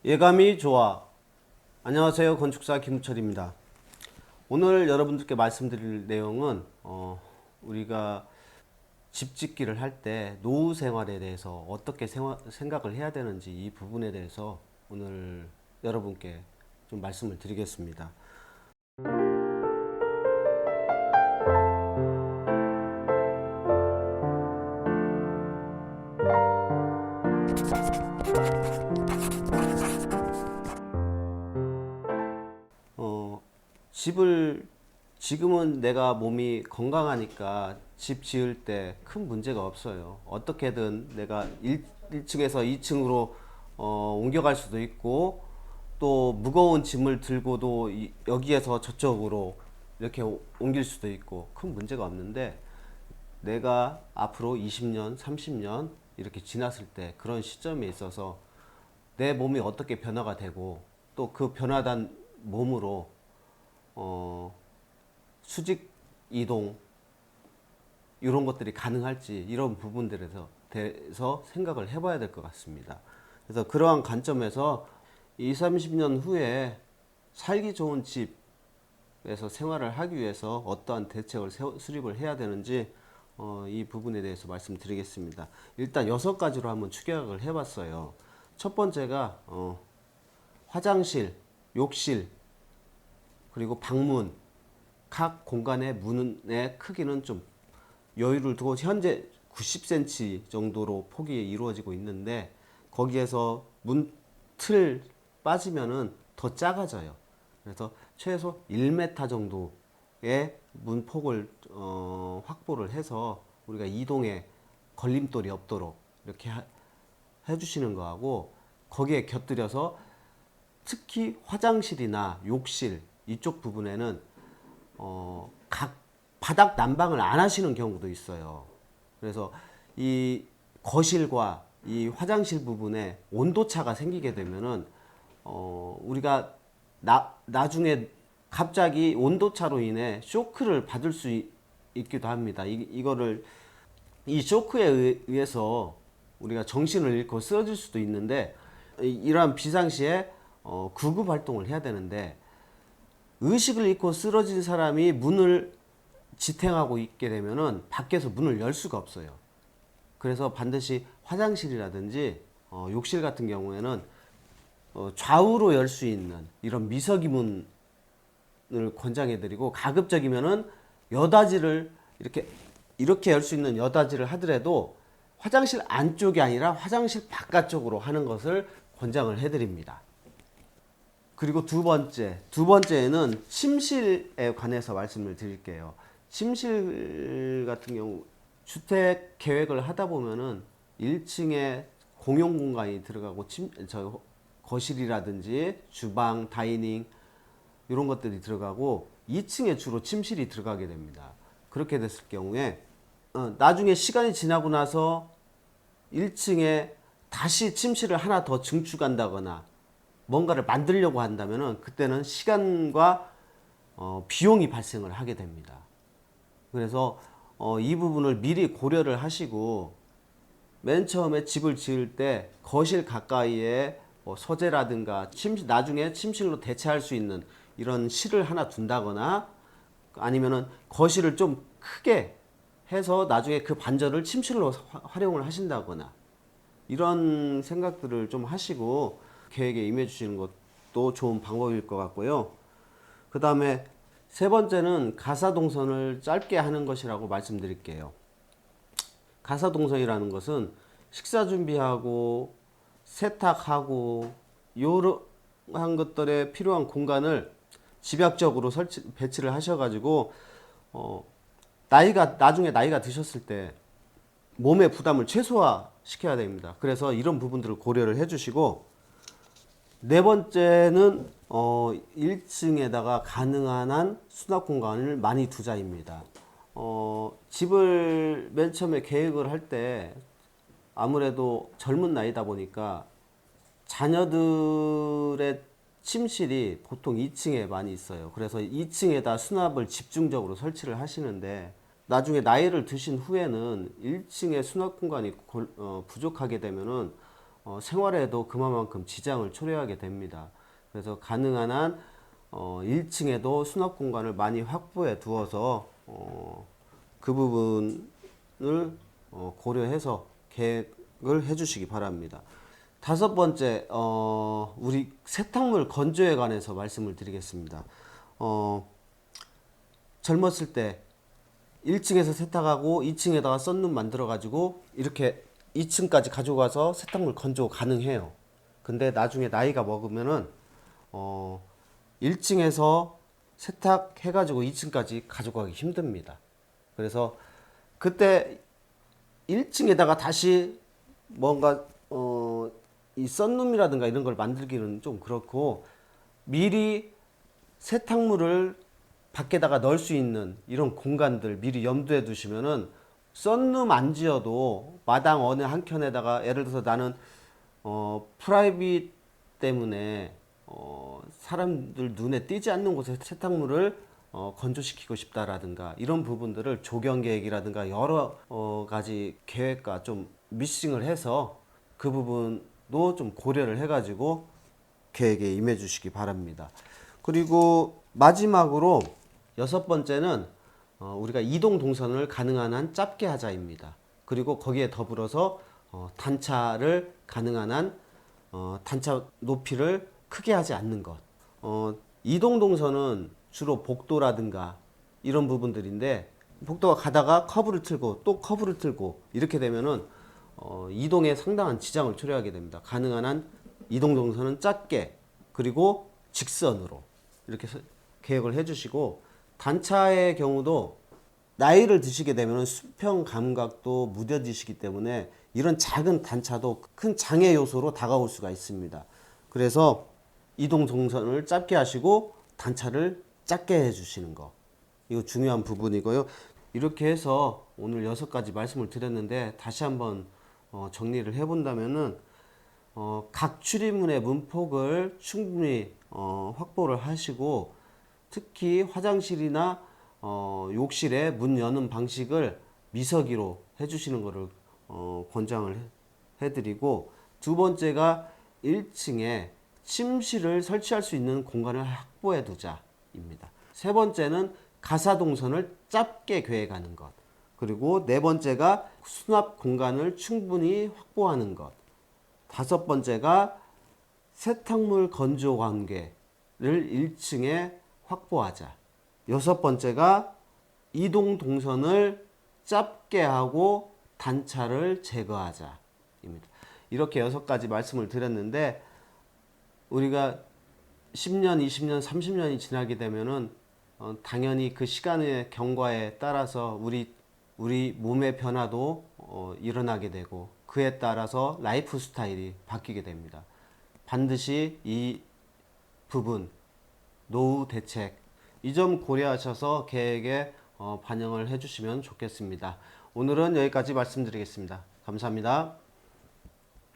예감이 좋아. 안녕하세요. 건축사 김우철입니다. 오늘 여러분들께 말씀드릴 내용은 우리가 집 짓기를 할 때 노후 생활에 대해서 어떻게 생각을 해야 되는지 이 부분에 대해서 오늘 여러분께 좀 말씀을 드리겠습니다. 집을 지금은 내가 몸이 건강하니까 집 지을 때 큰 문제가 없어요. 어떻게든 내가 1층에서 2층으로 옮겨갈 수도 있고 또 무거운 짐을 들고도 여기에서 저쪽으로 이렇게 옮길 수도 있고 큰 문제가 없는데 내가 앞으로 20년, 30년 이렇게 지났을 때 그런 시점에 있어서 내 몸이 어떻게 변화가 되고 또 그 변화된 몸으로 수직 이동 이런 것들이 가능할지 이런 부분들에 대해서 생각을 해봐야 될 것 같습니다. 그래서 그러한 관점에서 20, 30년 후에 살기 좋은 집에서 생활을 하기 위해서 어떠한 대책을 수립을 해야 되는지 이 부분에 대해서 말씀드리겠습니다. 일단 6가지로 한번 추격을 해봤어요. 첫 번째가 화장실, 욕실, 그리고 방문, 각 공간의 문의 크기는 좀 여유를 두고 현재 90cm 정도로 폭이 이루어지고 있는데 거기에서 문 틀 빠지면은 더 작아져요. 그래서 최소 1m 정도의 문폭을 확보를 해서 우리가 이동에 걸림돌이 없도록 이렇게 해주시는 거하고 거기에 곁들여서 특히 화장실이나 욕실 이쪽 부분에는 각 바닥 난방을 안 하시는 경우도 있어요. 그래서 이 거실과 이 화장실 부분에 온도차가 생기게 되면은 우리가 나중에 갑자기 온도차로 인해 쇼크를 받을 수 있기도 합니다. 이거를 이 쇼크에 의해서 우리가 정신을 잃고 쓰러질 수도 있는데 이러한 비상시에 구급 활동을 해야 되는데 의식을 잃고 쓰러진 사람이 문을 지탱하고 있게 되면은 밖에서 문을 열 수가 없어요. 그래서 반드시 화장실이라든지 욕실 같은 경우에는 좌우로 열 수 있는 이런 미서기 문을 권장해드리고 가급적이면은 여닫이를 이렇게 열 수 있는 여닫이를 하더라도 화장실 안쪽이 아니라 화장실 바깥쪽으로 하는 것을 권장을 해드립니다. 그리고 두 번째는 침실에 관해서 말씀을 드릴게요. 침실 같은 경우 주택 계획을 하다 보면은 1층에 공용 공간이 들어가고 거실이라든지 주방, 다이닝 이런 것들이 들어가고 2층에 주로 침실이 들어가게 됩니다. 그렇게 됐을 경우에 나중에 시간이 지나고 나서 1층에 다시 침실을 하나 더 증축한다거나 뭔가를 만들려고 한다면은 그때는 시간과 비용이 발생을 하게 됩니다. 그래서 이 부분을 미리 고려를 하시고 맨 처음에 집을 지을 때 거실 가까이에 서재라든가 나중에 침실로 대체할 수 있는 이런 실을 하나 둔다거나 아니면은 거실을 좀 크게 해서 나중에 그 반절을 침실로 활용을 하신다거나 이런 생각들을 좀 하시고 계획에 임해 주시는 것도 좋은 방법일 것 같고요. 그 다음에 세 번째는 가사동선을 짧게 하는 것이라고 말씀드릴게요. 가사동선이라는 것은 식사 준비하고 세탁하고 이러한 것들에 필요한 공간을 집약적으로 배치를 하셔가지고 나중에 나이가 드셨을 때 몸의 부담을 최소화 시켜야 됩니다. 그래서 이런 부분들을 고려를 해주시고 네 번째는 1층에다가 가능한 한 수납 공간을 많이 두자입니다. 집을 맨 처음에 계획을 할 때 아무래도 젊은 나이다 보니까 자녀들의 침실이 보통 2층에 많이 있어요. 그래서 2층에다 수납을 집중적으로 설치를 하시는데 나중에 나이를 드신 후에는 1층에 수납 공간이 부족하게 되면은 생활에도 그만큼 지장을 초래하게 됩니다. 그래서 가능한 한 1층에도 수납 공간을 많이 확보해 두어서 그 부분을 고려해서 계획을 해주시기 바랍니다. 다섯 번째, 우리 세탁물 건조에 관해서 말씀을 드리겠습니다. 젊었을 때 1층에서 세탁하고 2층에다가 썬룸 만들어 가지고 이렇게 2층까지 가져가서 세탁물 건조 가능해요. 근데 나중에 나이가 먹으면은 1층에서 세탁해 가지고 2층까지 가져가기 힘듭니다. 그래서 그때 1층에다가 다시 뭔가 이 썬룸이라든가 이런 걸 만들기는 좀 그렇고, 미리 세탁물을 밖에다가 넣을 수 있는 이런 공간들 미리 염두에 두시면은 썬룸 안 지어도 마당 어느 한 켠에다가, 예를 들어서 나는 프라이빗 때문에 사람들 눈에 띄지 않는 곳에 세탁물을 건조시키고 싶다라든가, 이런 부분들을 조경 계획이라든가 여러 가지 계획과 좀 미싱을 해서 그 부분도 좀 고려를 해가지고 계획에 임해 주시기 바랍니다. 그리고 마지막으로 여섯 번째는 우리가 이동 동선을 가능한 한 짧게 하자입니다. 그리고 거기에 더불어서 단차를 가능한 한 단차 높이를 크게 하지 않는 것. 이동 동선은 주로 복도라든가 이런 부분들인데, 복도가 가다가 커브를 틀고 또 커브를 틀고 이렇게 되면은 이동에 상당한 지장을 초래하게 됩니다. 가능한 한 이동 동선은 짧게, 그리고 직선으로 이렇게 계획을 해주시고, 단차의 경우도 나이를 드시게 되면 수평 감각도 무뎌지시기 때문에 이런 작은 단차도 큰 장애 요소로 다가올 수가 있습니다. 그래서 이동 동선을 짧게 하시고 단차를 작게 해주시는 거, 이거 중요한 부분이고요. 이렇게 해서 오늘 6가지 말씀을 드렸는데, 다시 한번 정리를 해본다면은 각 출입문의 문폭을 충분히 확보를 하시고, 특히 화장실이나 욕실의 문 여는 방식을 미서기로 해주시는 것을 권장을 해드리고, 두 번째가 1층에 침실을 설치할 수 있는 공간을 확보해 두자입니다. 세 번째는 가사동선을 짧게 계획하는 것, 그리고 네 번째가 수납 공간을 충분히 확보하는 것, 다섯 번째가 세탁물 건조 관계를 1층에 확보하자, 여섯 번째가 이동 동선을 짧게 하고 단차를 제거하자입니다. 이렇게 6가지 말씀을 드렸는데, 우리가 10년, 20년, 30년이 지나게 되면은 당연히 그 시간의 경과에 따라서 우리 몸의 변화도 일어나게 되고, 그에 따라서 라이프 스타일이 바뀌게 됩니다. 반드시 이 부분, 노후 대책, 이 점 고려하셔서 계획에 반영을 해주시면 좋겠습니다. 오늘은 여기까지 말씀드리겠습니다. 감사합니다.